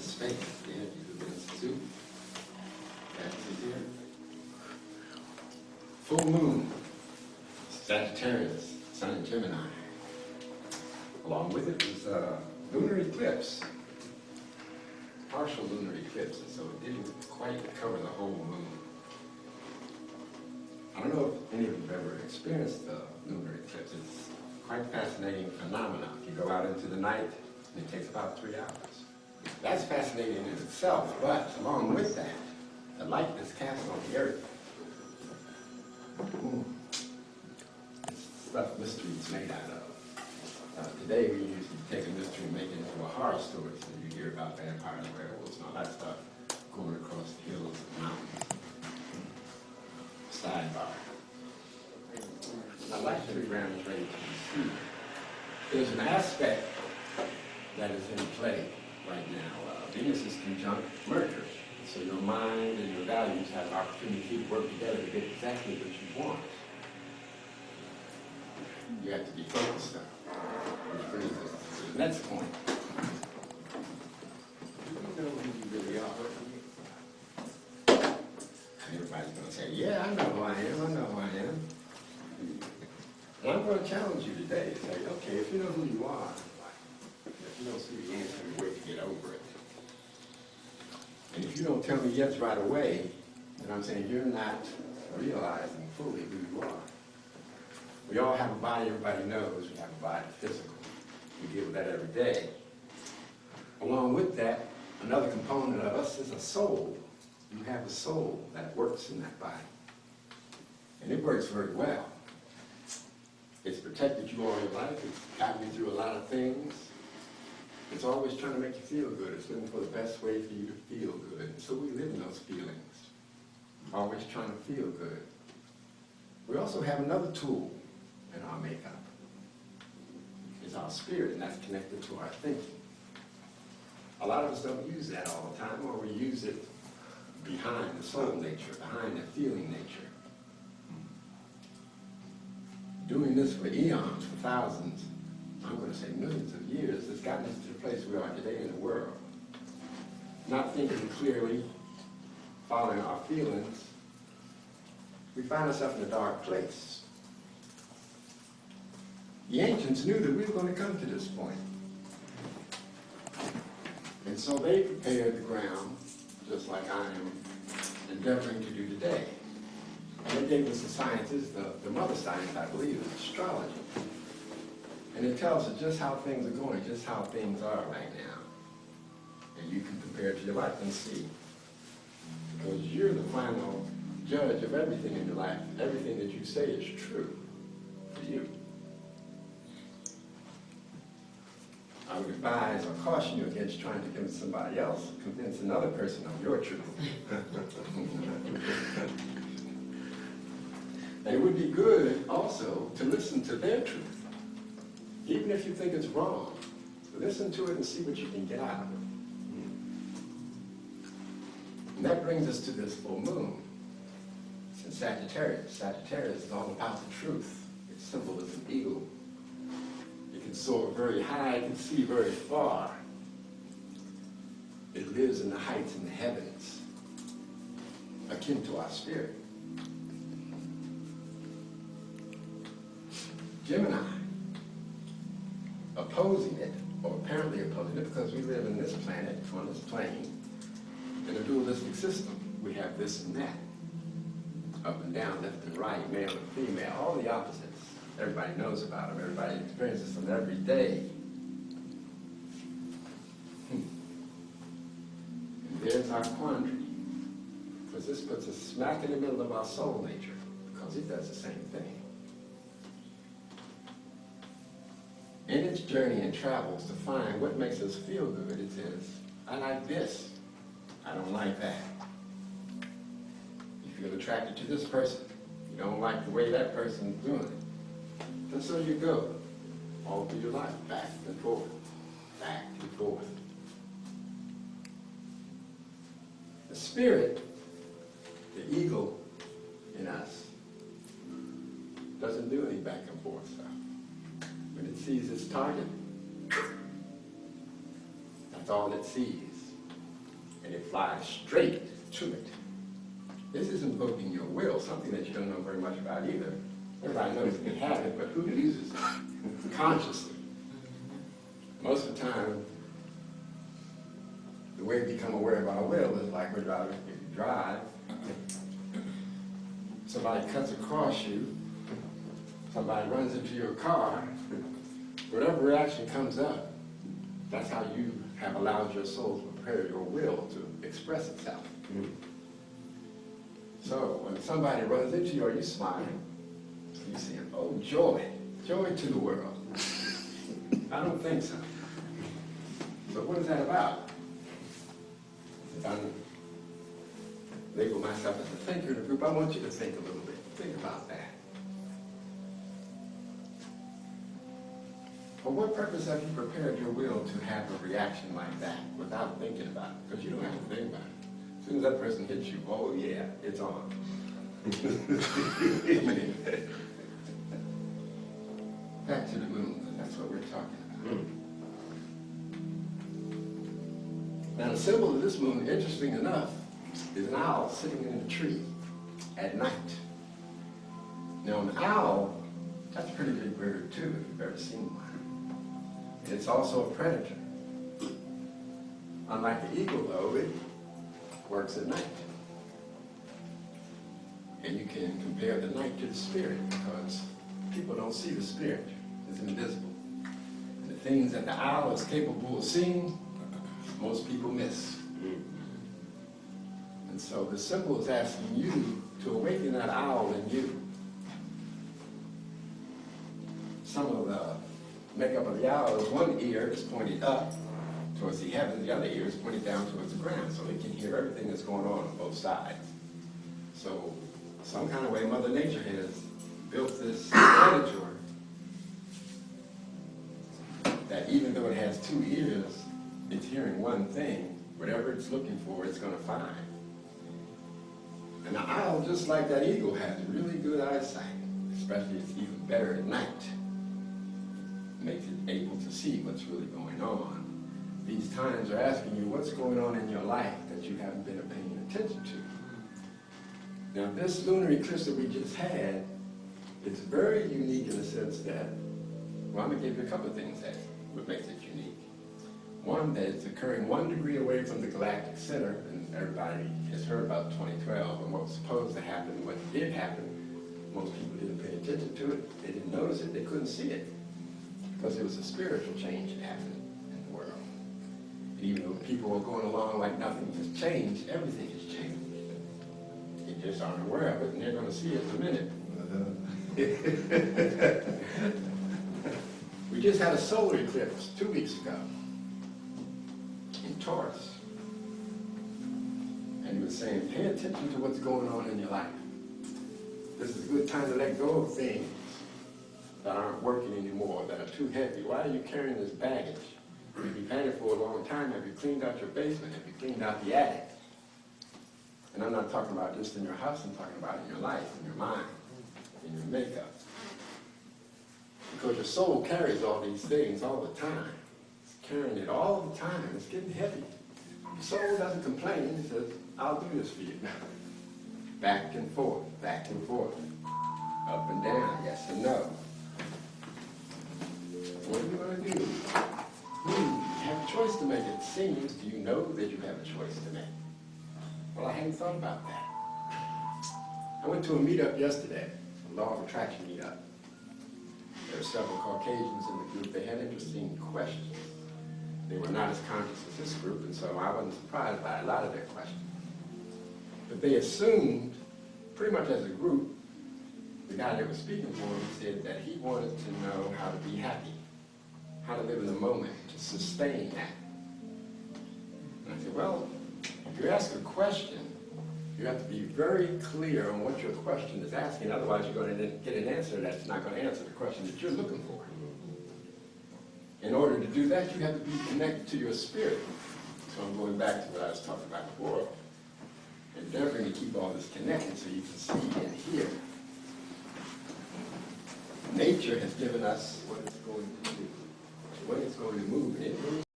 space, the energy of the Institute. That's here. Full moon, Sagittarius, Sun in Gemini. Along with it was a lunar eclipse, partial lunar eclipse, and so it didn't quite cover the whole moon. I don't know if any of you have ever experienced the lunar eclipse. It's quite a fascinating phenomenon. You go out into the night, and it takes about 3 hours. That's fascinating in itself, but along with that, the light that's cast on the earth, it's stuff mystery is made out of. Today we usually take a mystery and make it into a horror story, so you hear about vampires, werewolves, and all that stuff going across the hills and mountains. Sidebar. I like to ground is ready to receive. There's an aspect that is in play right now. Venus is conjunct Mercury, so your mind and your values have an opportunity to work together to get exactly what you want. You have to be focused on, which brings us to the next point. Do you know who you really are? Everybody's going to say, yeah, I know who I am, I know who I am. And I'm going to challenge you today. Say, okay, if you know who you are, if you don't see the answer, you wait to get over it. And if you don't tell me yes right away, then I'm saying you're not realizing fully who you are. We all have a body, everybody knows we have a body, physical. We deal with that every day. Along with that, another component of us is a soul. You have a soul that works in that body. And it works very well. It's protected you all your life. It's gotten you through a lot of things. It's always trying to make you feel good. It's looking for the best way for you to feel good. And so we live in those feelings. Always trying to feel good. We also have another tool in our makeup. It's our spirit, and that's connected to our thinking. A lot of us don't use that all the time, or we use it behind the soul nature, behind the feeling nature. Doing this for eons, for thousands, I'm going to say millions of years, has gotten us to the place we are today in the world. Not thinking clearly, following our feelings, we find ourselves in a dark place. The ancients knew that we were going to come to this point. And so they prepared the ground, just like I am endeavoring to do today. And they gave us the sciences, the mother science, I believe, is astrology. And it tells us just how things are going, just how things are right now. And you can compare it to your life and see. Because you're the final judge of everything in your life. Everything that you say is true for you. I would advise or caution you against trying to convince somebody else, convince another person of your truth. And it would be good also to listen to their truth. Even if you think it's wrong, listen to it and see what you can get out of it. And that brings us to this full moon. It's in Sagittarius. Sagittarius is all about the truth. Its symbol is an eagle. It can soar very high, it can see very far. It lives in the heights in the heavens, akin to our spirit. Gemini, opposing it, or apparently opposing it, because we live in this planet, on this plane, in a dualistic system. We have this and that, up and down, left and right, male and female, all the opposites. Everybody knows about them, everybody experiences them every day. And there's our quandary, because this puts us smack in the middle of our soul nature, because it does the same thing. In its journey and travels to find what makes us feel good, it says, I like this, I don't like that. You feel attracted to this person, you don't like the way that person's doing it. And so you go, all through your life, back and forth, back and forth. The spirit, the eagle in us, doesn't do any back and forth stuff. When it sees its target, that's all it sees. and it flies straight to it. This is invoking your will, something that you don't know very much about either. Everybody knows they have it, but who uses it consciously? Most of the time, the way we become aware of our will is like we're driving. If you drive, somebody cuts across you, somebody runs into your car, whatever reaction comes up, that's how you have allowed your soul to prepare your will to express itself. So when somebody runs into you, are you smiling? You're saying, oh, joy, joy to the world. I don't think so. So what is that about? If I label myself as a thinker in the group, I want you to think a little bit. Think about that. For what purpose have you prepared your will to have a reaction like that without thinking about it? Because you don't have to think about it. As soon as that person hits you, oh yeah, it's on. Back to the moon, that's what we're talking about. Now the symbol of this moon, interesting enough, is an owl sitting in a tree at night. Now an owl, that's a pretty big bird too, if you've ever seen one. It's also a predator. Unlike the eagle though, it works at night. And you can compare the night to the spirit because people don't see the spirit. It's invisible. And the things that the owl is capable of seeing, most people miss. And so the symbol is asking you to awaken that owl in you. Some of the makeup of the owl is one ear is pointed up towards the heavens, the other ear is pointed down towards the ground, so it can hear everything that's going on both sides. So some kind of way Mother Nature has built this predator that even though it has two ears, it's hearing one thing. Whatever it's looking for, it's going to find. And the owl, just like that eagle, has really good eyesight, especially it's even better at night. Makes it able to see what's really going on. These times are asking you what's going on in your life that you haven't been paying attention to. Now this lunar eclipse that we just had, it's very unique in the sense that, well, I'm going to give you a couple of things that what makes it unique. One, that it's occurring 1 degree away from the galactic center, and everybody has heard about 2012 and what was supposed to happen, what did happen. Most people didn't pay attention to it, they didn't notice it, they couldn't see it, because it was a spiritual change that happened in the world. And even though people were going along like nothing has changed, everything has changed. They just aren't aware of it, and they're going to see it in a minute. We just had a solar eclipse 2 weeks ago in Taurus. And he was saying, pay attention to what's going on in your life. This is a good time to let go of things that aren't working anymore, that are too heavy. Why are you carrying this baggage? You've had it for a long time. Have you cleaned out your basement? Have you cleaned out the attic? And I'm not talking about just in your house, I'm talking about in your life, in your mind, in your makeup. Because your soul carries all these things all the time. It's carrying it all the time. It's getting heavy. The soul doesn't complain. It says, I'll do this for you. Back and forth, up and down, yes and no. What are you going to do? You have a choice to make, it seems. Do you know that you have a choice to make? Well, I hadn't thought about that. I went to a meetup yesterday, a law of attraction meetup. There were several Caucasians in the group. They had interesting questions. They were not as conscious as this group, and so I wasn't surprised by a lot of their questions. But they assumed, pretty much as a group, the guy that was speaking for him said that he wanted to know how to be happy, how to live in the moment, to sustain that. And I said, well, if you ask a question, you have to be very clear on what your question is asking, otherwise you're going to get an answer that's not going to answer the question that you're looking for. In order to do that, you have to be connected to your spirit. So I'm going back to what I was talking about before, endeavoring to keep all this connected so you can see and hear. Nature has given us what it's going to do, what it's going to move, and it moves